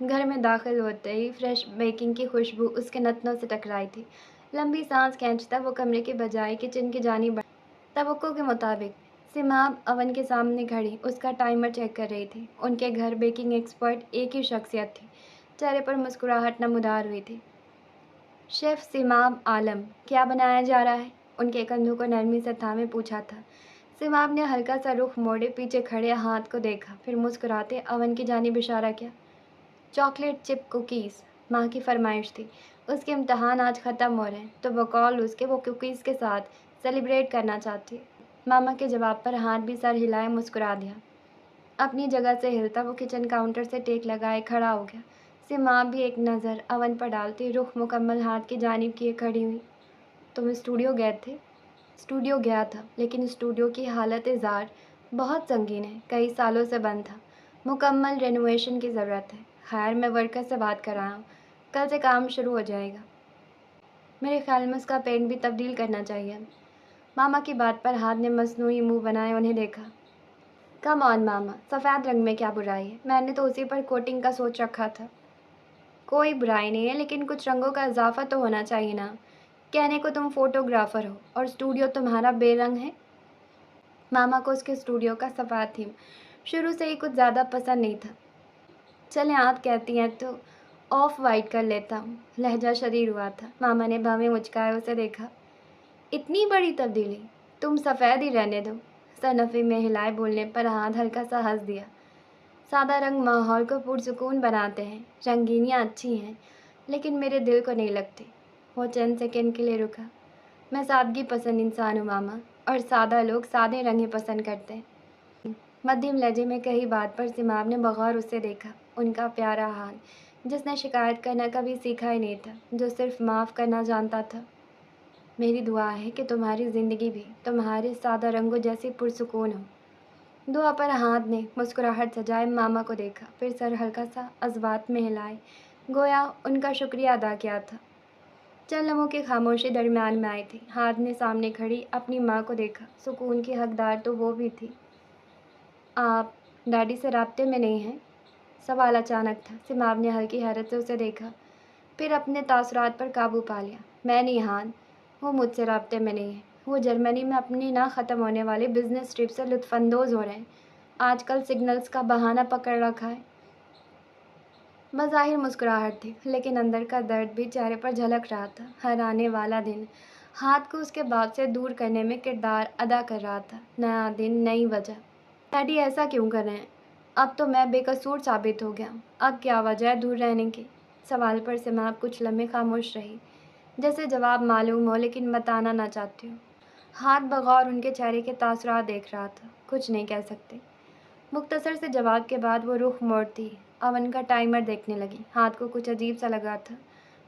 گھر میں داخل ہوتے ہی فریش بیکنگ کی خوشبو اس کے نتنوں سے ٹکرائی تھی۔ لمبی سانس کھینچتا وہ کمرے کے بجائے کچن کی جانب بڑھا۔ توقع کے مطابق سماب اوون کے سامنے کھڑی اس کا ٹائمر چیک کر رہی تھی۔ ان کے گھر بیکنگ ایکسپرٹ ایک ہی شخصیت تھی، چہرے پر مسکراہٹ نمودار ہوئی تھی۔ شیف سماب عالم، کیا بنایا جا رہا ہے؟ ان کے کندھوں کو نرمی سے تھامے پوچھا تھا۔ سماب نے ہلکا سا رخ موڑے پیچھے کھڑے ہاتھ کو دیکھا، پھر مسکراتے اوون کی جانب اشارہ کیا۔ چاکلیٹ چپ کوکیز ماں کی فرمائش تھی۔ اس کے امتحان آج ختم ہو رہے ہیں تو بقول اس کے وہ کوکیز کے ساتھ سیلیبریٹ کرنا چاہتی ہے۔ ماما کے جواب پر ہاتھ بھی سر ہلائے مسکرا دیا۔ اپنی جگہ سے ہلتا وہ کچن کاؤنٹر سے ٹیک لگائے کھڑا ہو گیا۔ سماب بھی ایک نظر اوون پر ڈالتی رخ مکمل ہاتھ کی جانب کیے کھڑی ہوئی۔ تم اسٹوڈیو گئے تھے؟ اسٹوڈیو گیا تھا، لیکن اسٹوڈیو کی حالت زار بہت سنگین ہے، کئی سالوں سے بند تھا، مکمل رینوویشن کی ضرورت ہے۔ خیر، میں ورکر سے بات کر رہا ہوں، کل سے کام شروع ہو جائے گا۔ میرے خیال میں اس کا پینٹ بھی تبدیل کرنا چاہیے۔ ماما کی بات پر ہاتھ نے مصنوعی منہ بنائے انہیں دیکھا۔ کم آن ماما، سفید رنگ میں کیا برائی ہے؟ میں نے تو اسی پر کوٹنگ کا سوچ رکھا تھا۔ کوئی برائی نہیں ہے، لیکن کچھ رنگوں کا اضافہ تو ہونا چاہیے نا۔ کہنے کو تم فوٹوگرافر ہو اور اسٹوڈیو تمہارا بے رنگ ہے۔ ماما کو اس کے اسٹوڈیو کا سفید تھیم شروع سے ہی کچھ زیادہ پسند نہیں تھا۔ چلیں آپ کہتی ہیں تو آف وائٹ کر لیتا ہوں۔ لہجہ شریر ہوا تھا۔ ماما نے بھویں مچکائے اسے دیکھا۔ اتنی بڑی تبدیلی؟ تم سفید ہی رہنے دو۔ صنفی میں ہلائے بولنے پر ہاتھ ہلکا سا ہنس دیا۔ سادہ رنگ ماحول کو پرسکون بناتے ہیں، رنگینیاں اچھی ہیں، لیکن میرے دل کو نہیں لگتی۔ وہ چند سیکنڈ کے لیے رکا۔ میں سادگی پسند انسان ہوں ماما، اور سادہ لوگ سادے رنگ ہی پسند کرتے ہیں۔ مدھیم لہجے میں کہی بات پر سماب نے بغور اسے دیکھا۔ ان کا پیارا حال، جس نے شکایت کرنا کبھی سیکھا ہی نہیں تھا، جو صرف معاف کرنا جانتا تھا۔ میری دعا ہے کہ تمہاری زندگی بھی تمہارے سادہ رنگوں جیسی پرسکون ہو۔ دعا پر ہاتھ نے مسکراہٹ سجائے ماما کو دیکھا، پھر سر ہلکا سا اثبات میں ہلائے، گویا ان کا شکریہ ادا کیا تھا۔ چند لمحوں کی خاموشی درمیان میں آئی تھی۔ ہاتھ نے سامنے کھڑی اپنی ماں کو دیکھا۔ سکون کی حقدار تو وہ بھی تھی۔ آپ ڈیڈی سے رابطے میں نہیں ہیں؟ سوال اچانک تھا۔ سماب نے ہلکی حیرت سے اسے دیکھا، پھر اپنے تاثرات پر قابو پا لیا۔ میں نہیں ہان، وہ مجھ سے رابطے میں نہیں ہے۔ وہ جرمنی میں اپنی نہ ختم ہونے والی بزنس ٹرپ سے لطف اندوز ہو رہے ہیں۔ آج کل سگنلز کا بہانہ پکڑ رکھا ہے۔ بظاہر مسکراہٹ تھی، لیکن اندر کا درد بھی چہرے پر جھلک رہا تھا۔ ہر آنے والا دن ہاتھ کو اس کے باپ سے دور کرنے میں کردار ادا کر رہا تھا۔ نیا دن، نئی وجہ۔ ڈیڈی ایسا کیوں کر رہے ہیں؟ اب تو میں بے قصور ثابت ہو گیا ہوں، اب کیا وجہ ہے دور رہنے کی؟ سوال پر سماب کچھ لمحے خاموش رہی، جیسے جواب معلوم ہو لیکن بتانا نہ چاہتی ہو۔ ہاتھ بغور ان کے چہرے کے تاثرات دیکھ رہا تھا۔ کچھ نہیں کہہ سکتے۔ مختصر سے جواب کے بعد وہ رخ موڑتی اوون کا ٹائمر دیکھنے لگی۔ ہاتھ کو کچھ عجیب سا لگا تھا۔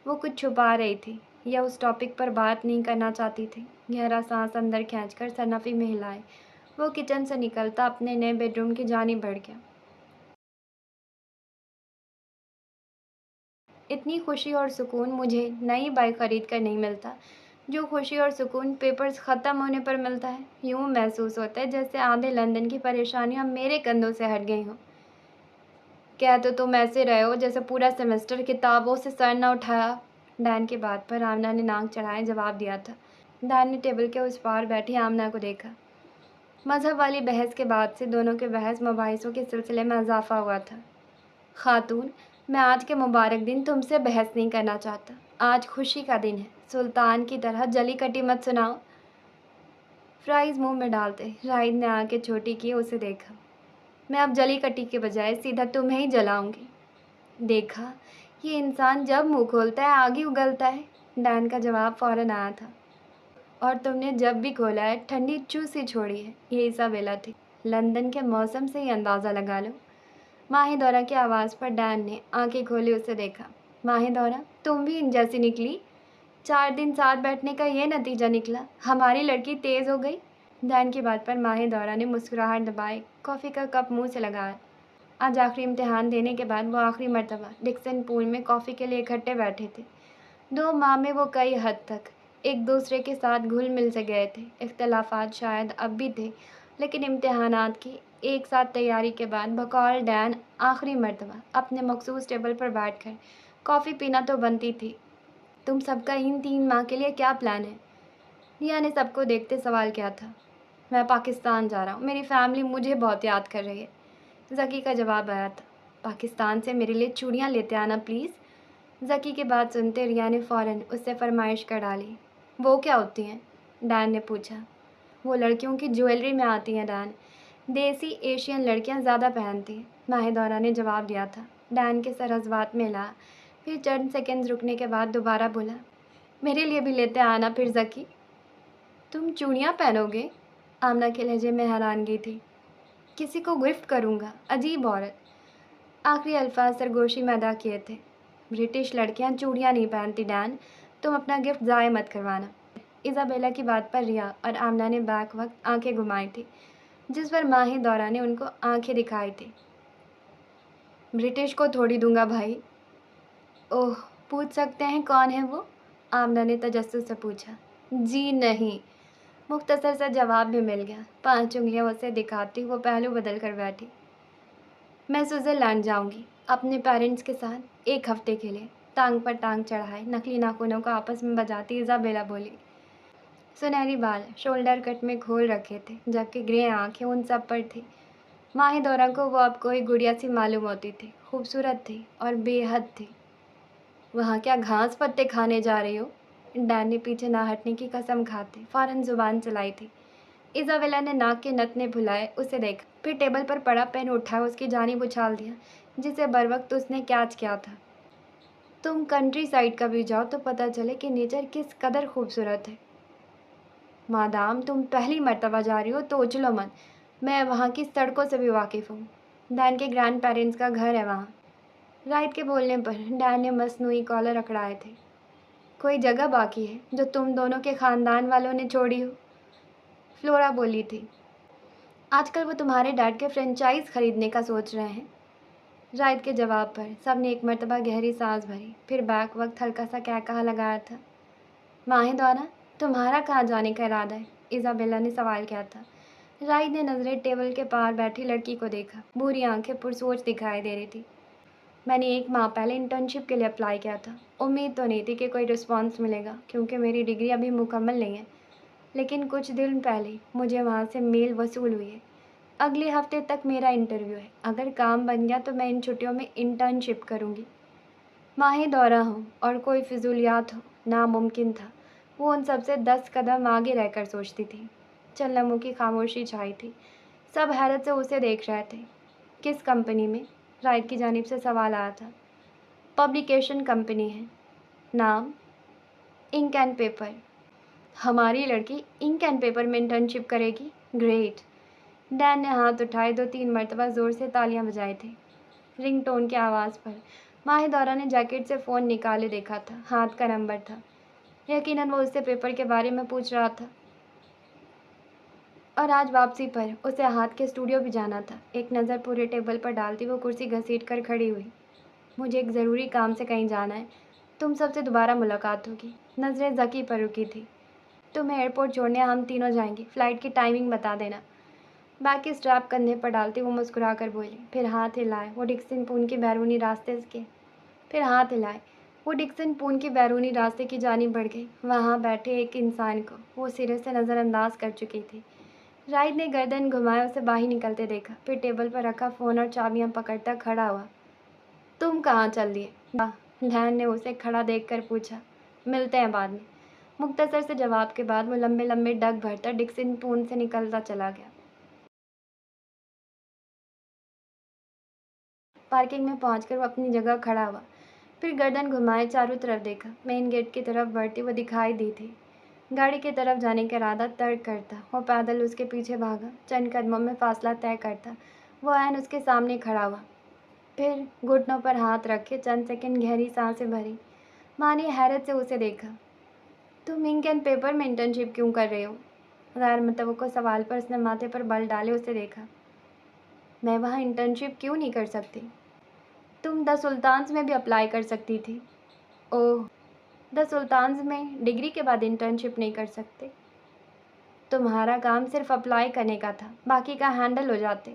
وہ کچھ چھپا رہی تھی یا اس ٹاپک پر بات نہیں کرنا چاہتی تھی۔ گہرا سانس اندر کھینچ کر صنفی میں ہلائے وہ کچن سے نکلتا اپنے نئے بیڈ روم کی جانب بڑھ گیا۔ اتنی خوشی اور سکون مجھے نئی بائک خرید کر نہیں ملتا، جو خوشی اور سکون پیپرز ختم ہونے پر ملتا ہے۔ یوں محسوس ہوتا ہے جیسے آدھے لندن کی پریشانیاں میرے کندھوں سے ہٹ گئی ہوں۔ کیا تو تم ایسے رہے ہو جیسے پورا سیمسٹر کتابوں سے سر نہ اٹھایا۔ ڈین کی بات پر آمنہ نے ناک چڑھائے جواب دیا تھا۔ ڈین نے ٹیبل کے اس پار بیٹھی آمنہ کو دیکھا۔ مذہب والی بحث کے بعد سے دونوں کے بحث مباحثوں کے سلسلے میں اضافہ ہوا تھا۔ خاتون، میں آج کے مبارک دن تم سے بحث نہیں کرنا چاہتا۔ آج خوشی کا دن ہے، سلطان کی طرح جلی کٹی مت سناؤ۔ فرائز منہ میں ڈالتے راہید نے آنکھیں چھوٹی کی اسے دیکھا۔ میں اب جلی کٹی کے بجائے سیدھا تمہیں ہی جلاؤں گی۔ دیکھا، یہ انسان جب منہ کھولتا ہے آگ ہی اگلتا ہے۔ ڈین کا جواب فوراً آیا تھا۔ اور تم نے جب بھی کھولا ہے ٹھنڈی چوسی چھوڑی ہے۔ یہ ایزابیلا تھی۔ لندن کے موسم سے ہی اندازہ لگا لو۔ ماہی دورہ کی آواز پر ڈین نے آنکھیں کھولی اسے دیکھا۔ ماہی دورہ؟ تم بھی ان جیسی نکلی؟ 4 دن ساتھ بیٹھنے کا یہ نتیجہ نکلا؟ ہماری لڑکی تیز ہو گئی؟ ڈین کی بات پر ماہی دورہ نے مسکراہٹ دبائے کافی کا کپ منہ سے لگایا۔ آج آخری امتحان دینے کے بعد وہ آخری مرتبہ ڈکسن پول میں کافی کے لیے اکٹھے بیٹھے تھے۔ 2 ماہ میں وہ کئی حد تک ایک دوسرے کے ساتھ گھل مل سے گئے تھے۔ اختلافات شاید اب بھی تھے، لیکن امتحانات کی ایک ساتھ تیاری کے بعد بقول ڈین آخری مرتبہ اپنے مخصوص ٹیبل پر بیٹھ کر کافی پینا تو بنتی تھی۔ تم سب کا ان 3 ماہ کے لیے کیا پلان ہے؟ ریا نے سب کو دیکھتے سوال کیا تھا۔ میں پاکستان جا رہا ہوں، میری فیملی مجھے بہت یاد کر رہی ہے، ذکی کا جواب آیا تھا۔ پاکستان سے میرے لیے چوڑیاں لیتے آنا پلیز۔ ذکی کی بات سنتے ریا نے فوراً اس سے فرمائش کر ڈالی۔ وہ کیا ہوتی ہیں؟ ڈین نے پوچھا۔ وہ لڑکیوں کی جویلری میں آتی ہیں ڈین، دیسی ایشین لڑکیاں زیادہ پہنتی ہیں، ماہدورہ نے جواب دیا تھا۔ ڈین کے سر حضبات میں لا، پھر چند سیکنڈز رکنے کے بعد دوبارہ بولا، میرے لیے بھی لیتے آنا پھر ذکی۔ تم چوڑیاں پہنو گے؟ آمنہ کے لہجے میں حیرانگی تھی۔ کسی کو گفٹ کروں گا، عجیب عورت۔ آخری الفاظ سرگوشی میں ادا کیے تھے۔ برٹش لڑکیاں چوڑیاں نہیں پہنتی ڈین، تم اپنا گفٹ ضائع مت کروانا۔ ایزابیلا کی بات پر ریا اور آمنہ نے بیک وقت آنکھیں گھمائی تھی، جس پر ماہدورہ نے ان کو آنکھیں دکھائی تھی۔ برٹش کو تھوڑی دوں گا بھائی۔ اوہ، پوچھ سکتے ہیں کون ہے وہ؟ آمنہ نے تجسس سے پوچھا۔ جی نہیں، مختصر سا جواب بھی مل گیا۔ 5 انگلیاں اسے دکھاتی وہ پہلو بدل کر بیٹھی۔ میں سوئٹزرلینڈ جاؤں گی اپنے پیرنٹس کے ساتھ 1 ہفتے کے لیے۔ ٹانگ پر ٹانگ چڑھائے نکلی ناخنوں کو آپس میں بجاتی ایزابیلا بولی۔ سنہری بال شولڈر کٹ میں کھول رکھے تھے، جبکہ گرے آنکھیں ان سب پر تھی۔ ماہدورہ کو وہ اب کوئی گڑیا سی معلوم ہوتی تھی، خوبصورت تھی اور بے حد تھی۔ وہاں کیا گھاس پتے کھانے جا رہی ہو؟ ڈین نے پیچھے نہ ہٹنے کی قسم کھاتے فوراً زبان چلائی تھی۔ ایزابیلا نے ناک کے نتنے بھلائے اسے دیکھا، پھر ٹیبل پر پڑا پین اٹھا اس کی جانب اچھال دیا، جسے بروقت اس نے کیچ کیا تھا۔ تم کنٹری سائڈ کبھی جاؤ تو پتہ چلے کہ نیچر کس قدر خوبصورت ہے۔ مادام تم پہلی مرتبہ جا رہی ہو تو اچھلو مت، میں وہاں کی سڑکوں سے بھی واقف ہوں۔ ڈین کے گرینڈ پیرنٹس کا گھر ہے وہاں۔ رائٹ کے بولنے پر ڈین نے مصنوعی کالر اکڑائے تھے۔ کوئی جگہ باقی ہے جو تم دونوں کے خاندان والوں نے چھوڑی ہو؟ فلورا بولی تھی۔ آج کل وہ تمہارے ڈیڈ کے فرنچائز خریدنے کا سوچ رہے ہیں۔ رائٹ کے جواب پر سب نے ایک مرتبہ گہری سانس بھری، پھر بیک وقت ہلکا سا کہا لگایا تھا۔ ماہدورہ، تمہارا کہاں جانے کا ارادہ ہے؟ ایزابیلا نے سوال کیا تھا۔ رائٹ نے نظریں ٹیبل کے پار بیٹھی لڑکی کو دیکھا، بھوری آنکھیں پرسوچ دکھائی دے رہی تھی۔ میں نے 1 ماہ پہلے انٹرنشپ کے لیے اپلائی کیا تھا۔ امید تو نہیں تھی کہ کوئی رسپانس ملے گا، کیونکہ میری ڈگری ابھی مکمل نہیں ہے، لیکن کچھ دن پہلے مجھے وہاں سے میل وصول ہوئی ہے۔ اگلے ہفتے تک میرا انٹرویو ہے، اگر کام بن گیا تو میں ان چھٹیوں میں انٹرنشپ کروں گی۔ ماہدورہ ہو اور کوئی فضولیات ہو، ناممکن تھا۔ وہ ان سب سے 10 قدم آگے رہ کر سوچتی تھی۔ چند لمحوں کی خاموشی چھائی تھی، سب حیرت سے اسے دیکھ رہے تھے۔ کس کمپنی میں؟ رائٹ کی جانب سے سوال آیا تھا۔ پبلیکیشن کمپنی ہے۔ نام؟ انک اینڈ پیپر۔ ہماری لڑکی انک اینڈ پیپر میں انٹرنشپ کرے گی؟ گریٹ۔ ڈین نے ہاتھ اٹھائے 2-3 مرتبہ زور سے تالیاں بجائی تھیں۔ رنگ ٹون کی آواز پر ماہدورہ نے جیکٹ سے فون نکالے دیکھا تھا، ہاتھ کا نمبر تھا۔ یقیناً وہ اس سے پیپر کے بارے میں پوچھ رہا تھا، اور آج واپسی پر اسے ہاتھ کے اسٹوڈیو بھی جانا تھا۔ ایک نظر پورے ٹیبل پر ڈالتی وہ کرسی گھسیٹ کر کھڑی ہوئی۔ مجھے ایک ضروری کام سے کہیں جانا ہے، تم سب سے دوبارہ ملاقات ہوگی۔ نظریں ذکی پر رکی تھی۔ تمہیں ایئرپورٹ چھوڑنے ہم تینوں جائیں گے، فلائٹ کی ٹائمنگ بتا دینا۔ بیگ کی اسٹریپ کندھے پر ڈالتی وہ مسکرا کر بولی، پھر ہاتھ ہلائے وہ ڈکسن پون کے بیرونی راستے کی جانب بڑھ گئی۔ وہاں بیٹھے ایک انسان کو وہ سرے سے نظر انداز کر چکی تھی۔ رائٹ نے گردن گھمائے اسے باہر نکلتے دیکھا، پھر ٹیبل پر رکھا فون اور چابیاں پکڑتا کھڑا ہوا۔ تم کہاں چل دیے؟ ڈین نے اسے کھڑا دیکھ کر پوچھا۔ ملتے ہیں بعد میں۔ مختصر سے جواب کے بعد وہ لمبے لمبے ڈگ بھرتا ڈکسن پون سے نکلتا چلا گیا۔ پارکنگ میں پہنچ کر وہ اپنی جگہ کھڑا ہوا، پھر گردن گھمائے چاروں طرف دیکھا۔ مین گیٹ کی طرف بڑھتی وہ دکھائی دی تھی۔ گاڑی کی طرف جانے کا ارادہ ترک کرتا وہ پیدل اس کے پیچھے بھاگا۔ چند قدموں میں فاصلہ طے کرتا وہ عین اس کے سامنے کھڑا ہوا، پھر گھٹنوں پر ہاتھ رکھے چند سیکنڈ گہری سانسیں بھری۔ ماں نے حیرت سے اسے دیکھا۔ تم انک اینڈ پیپر میں انٹرنشپ کیوں کر رہے ہو؟ غیر متوقع سوال پر اس نے ماتھے پر بل ڈالے اسے دیکھا۔ میں وہاں انٹرنشپ کیوں نہیں کر سکتی؟ تم دی سلطانز میں بھی اپلائی کر سکتی تھی۔ اوہ، دی سلطانز میں ڈگری کے بعد انٹرنشپ نہیں کر سکتے؟ تمہارا کام صرف اپلائی کرنے کا تھا، باقی کا ہینڈل ہو جاتے۔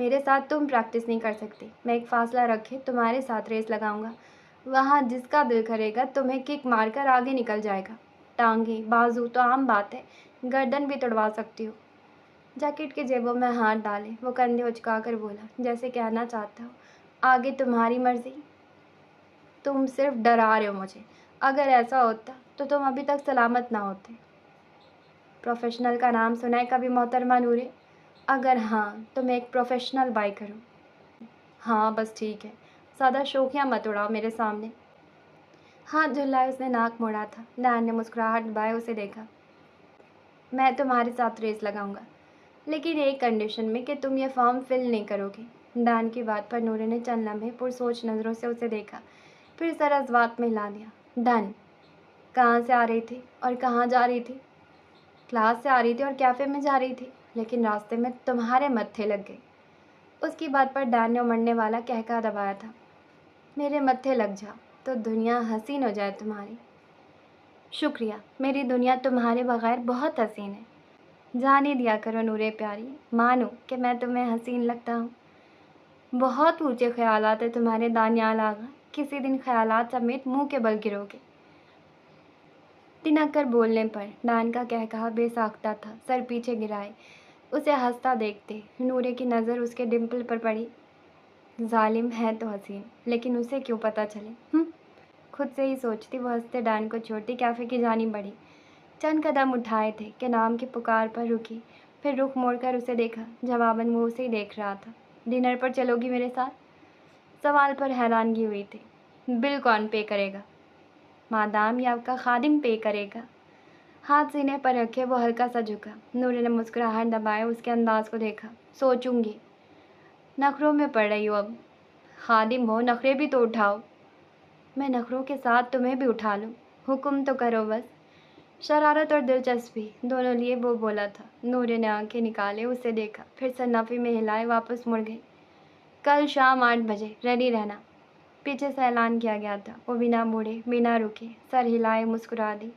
میرے ساتھ تم پریکٹس نہیں کر سکتی. میں ایک فاصلہ رکھے تمہارے ساتھ ریس لگاؤں گا. وہاں جس کا دل کرے گا تمہیں کک مار کر آگے نکل جائے گا. ٹانگیں بازو تو عام بات ہے، گردن بھی توڑوا سکتی ہو. جیکٹ کی جیبوں میں ہاتھ ڈالے وہ کندھے اچکا کر بولا، جیسے کہنا چاہتا ہو آگے تمہاری مرضی. تم صرف ڈرا رہے ہو مجھے. اگر ایسا ہوتا تو تم ابھی تک سلامت نہ ہوتے. پروفیشنل کا نام سنا ہے کبھی محترمہ نورے؟ اگر ہاں تو میں ایک پروفیشنل بائکر ہوں. ہاں بس ٹھیک ہے، زیادہ شوخیاں مت اڑاؤ میرے سامنے. ہاتھ جھلائے اس نے ناک موڑا تھا. ڈان نے مسکراہٹ دبائے اسے دیکھا. میں تمہارے ساتھ ریس لگاؤں گا، لیکن ایک کنڈیشن میں کہ تم یہ فارم فل نہیں کرو گے. ڈان کی بات پر نورے نے چند لمحے پرسوچ نظروں سے اسے دیکھا، پھر سر از بات میں ہلا دیا. ڈن. کہاں سے آ رہی تھی اور کہاں جا رہی تھی؟ کلاس سے آ رہی تھی اور کیفے میں جا رہی تھی، لیکن راستے میں تمہارے متھے لگ گئے. اس کی بات پر ڈان نے امڑنے والا کہکہا دبایا تھا. میرے متھے لگ جا تو دنیا حسین ہو جائے تمہاری. شکریہ، میری دنیا تمہارے بغیر بہت حسین ہے. جانے دیا کرو نورے پیاری، مانو کہ میں تمہیں حسین لگتا ہوں. بہت اونچے خیالات ہیں تمہارے دانیال آغا. کسی دن خیالات سمیت منہ کے بل گرو گے. تنک کر بولنے پر ڈان کا کہکہا بے ساختہ تھا. سر پیچھے گرائے اسے ہنستا دیکھتے نورے کی نظر اس کے ڈمپل پر پڑی. ظالم ہے تو حسین، لیکن اسے کیوں پتہ چلے؟ خود سے ہی سوچتی وہ ہنستے ڈان کو چھوڑتی کیفے کی جانب بڑھی. چند قدم اٹھائے تھے کہ نام کی پکار پر رکی، پھر رخ موڑ کر اسے دیکھا. جواباً وہ اسے ہی دیکھ رہا تھا. ڈنر پر چلو گی میرے ساتھ؟ سوال پر حیرانگی ہوئی تھی. بل کون پے کرے گا؟ مادام یا آپ کا خادم پے کرے گا. ہاتھ سینے پر رکھے وہ ہلکا سا جھکا. نورے نے مسکراہٹ دبائے اس کے انداز کو دیکھا. سوچوں گی. نخروں میں پڑ رہی ہو اب. خادم ہو، نخرے بھی تو اٹھاؤ. میں نخروں کے ساتھ تمہیں بھی اٹھا لوں. حکم تو کرو بس. شرارت اور دلچسپی دونوں لیے وہ بولا تھا. نورے نے آنکھیں نکالے اسے دیکھا، پھر سر نفی میں ہلائے واپس مڑ گئی. کل شام 8 بجے ریڈی رہنا. پیچھے سے اعلان کیا گیا تھا. وہ بنا موڑے بنا رکے سر ہلائے مسکرا دی.